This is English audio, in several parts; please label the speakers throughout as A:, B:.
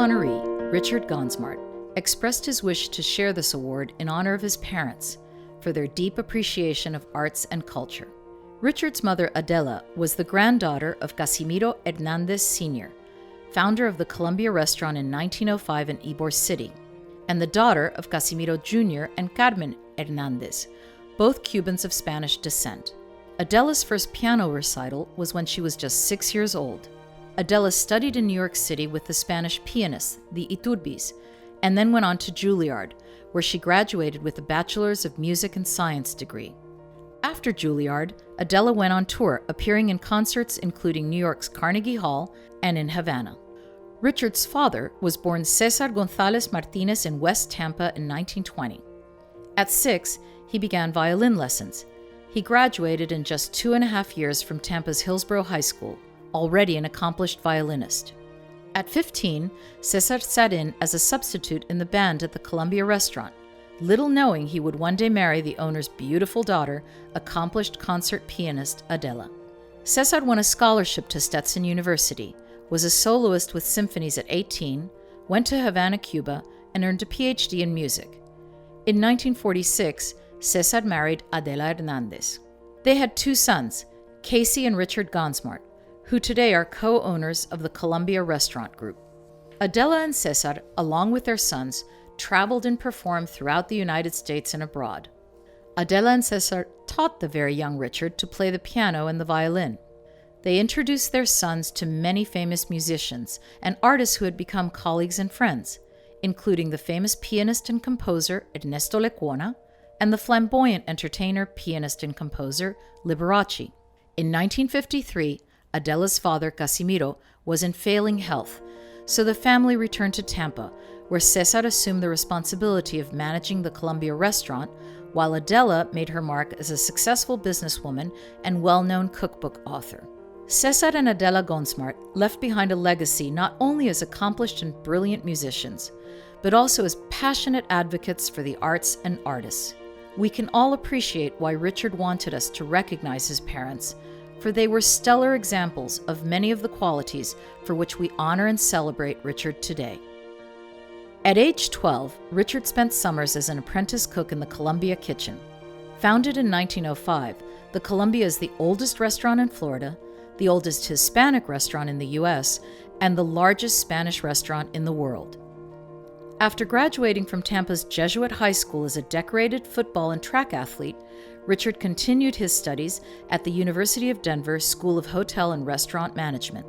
A: honoree, Richard Gonsmart, expressed his wish to share this award in honor of his parents for their deep appreciation of arts and culture. Richard's mother, Adela, was the granddaughter of Casimiro Hernandez Sr., founder of the Columbia Restaurant in 1905 in Ybor City, and the daughter of Casimiro Jr. and Carmen Hernandez, both Cubans of Spanish descent. Adela's first piano recital was when she was just 6 years old. Adela studied in New York City with the Spanish pianists, the Iturbis, and then went on to Juilliard, where she graduated with a Bachelor's of Music and Science degree. After Juilliard, Adela went on tour, appearing in concerts including New York's Carnegie Hall and in Havana. Richard's father was born Cesar González Martínez in West Tampa in 1920. At 6, he began violin lessons. He graduated in just 2.5 years from Tampa's Hillsborough High School, already an accomplished violinist. At 15, Cesar sat in as a substitute in the band at the Columbia Restaurant, little knowing he would one day marry the owner's beautiful daughter, accomplished concert pianist Adela. Cesar won a scholarship to Stetson University, was a soloist with symphonies at 18, went to Havana, Cuba, and earned a PhD in music. In 1946, Cesar married Adela Hernandez. They had 2 sons, Casey and Richard Gonsmart, who today are co-owners of the Columbia Restaurant Group. Adela and Cesar, along with their sons, traveled and performed throughout the United States and abroad. Adela and Cesar taught the very young Richard to play the piano and the violin. They introduced their sons to many famous musicians and artists who had become colleagues and friends, including the famous pianist and composer Ernesto Lecuona and the flamboyant entertainer, pianist, and composer Liberace. In 1953, Adela's father, Casimiro, was in failing health, so the family returned to Tampa, where Cesar assumed the responsibility of managing the Columbia Restaurant, while Adela made her mark as a successful businesswoman and well-known cookbook author. Cesar and Adela Gonsmart left behind a legacy not only as accomplished and brilliant musicians, but also as passionate advocates for the arts and artists. We can all appreciate why Richard wanted us to recognize his parents, for they were stellar examples of many of the qualities for which we honor and celebrate Richard today. At age 12, Richard spent summers as an apprentice cook in the Columbia Kitchen. Founded in 1905, the Columbia is the oldest restaurant in Florida, the oldest Hispanic restaurant in the U.S., and the largest Spanish restaurant in the world. After graduating from Tampa's Jesuit High School as a decorated football and track athlete, Richard continued his studies at the University of Denver School of Hotel and Restaurant Management.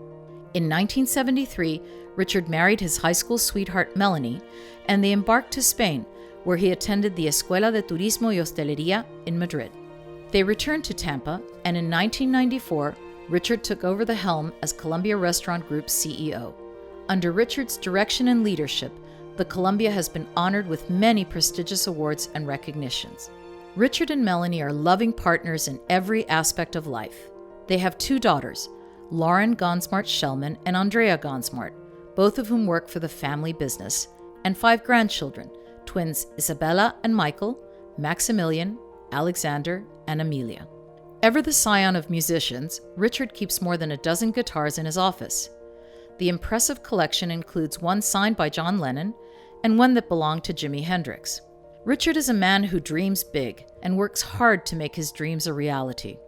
A: In 1973, Richard married his high school sweetheart Melanie, and they embarked to Spain, where he attended the Escuela de Turismo y Hostelería in Madrid. They returned to Tampa, and in 1994, Richard took over the helm as Columbia Restaurant Group's CEO. Under Richard's direction and leadership, the Columbia has been honored with many prestigious awards and recognitions. Richard and Melanie are loving partners in every aspect of life. They have 2 daughters, Lauren Gonsmart-Shellman and Andrea Gonsmart, both of whom work for the family business, and 5 grandchildren, twins Isabella and Michael, Maximilian, Alexander, and Amelia. Ever the scion of musicians, Richard keeps more than a dozen guitars in his office. The impressive collection includes one signed by John Lennon and one that belonged to Jimi Hendrix. Richard is a man who dreams big and works hard to make his dreams a reality.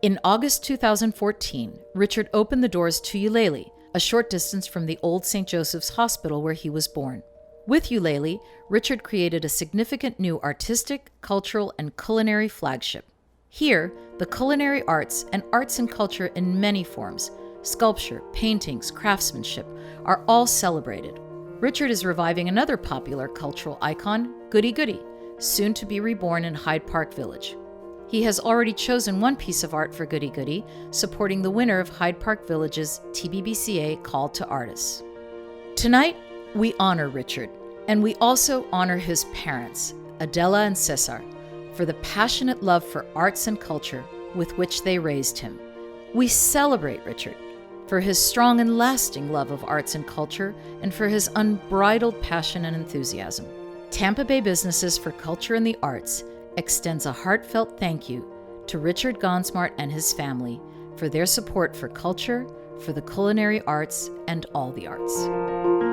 A: In August 2014, Richard opened the doors to Eulalie, a short distance from the old St. Joseph's Hospital where he was born. With Eulalie, Richard created a significant new artistic, cultural, and culinary flagship. Here, the culinary arts and arts and culture in many forms, sculpture, paintings, craftsmanship, are all celebrated. Richard is reviving another popular cultural icon, Goody Goody, soon to be reborn in Hyde Park Village. He has already chosen one piece of art for Goody Goody, supporting the winner of Hyde Park Village's TBBCA Call to Artists. Tonight, we honor Richard, and we also honor his parents, Adela and Cesar, for the passionate love for arts and culture with which they raised him. We celebrate Richard for his strong and lasting love of arts and culture and for his unbridled passion and enthusiasm. Tampa Bay Businesses for Culture and the Arts extends a heartfelt thank you to Richard Gonsmart and his family for their support for culture, for the culinary arts, and all the arts.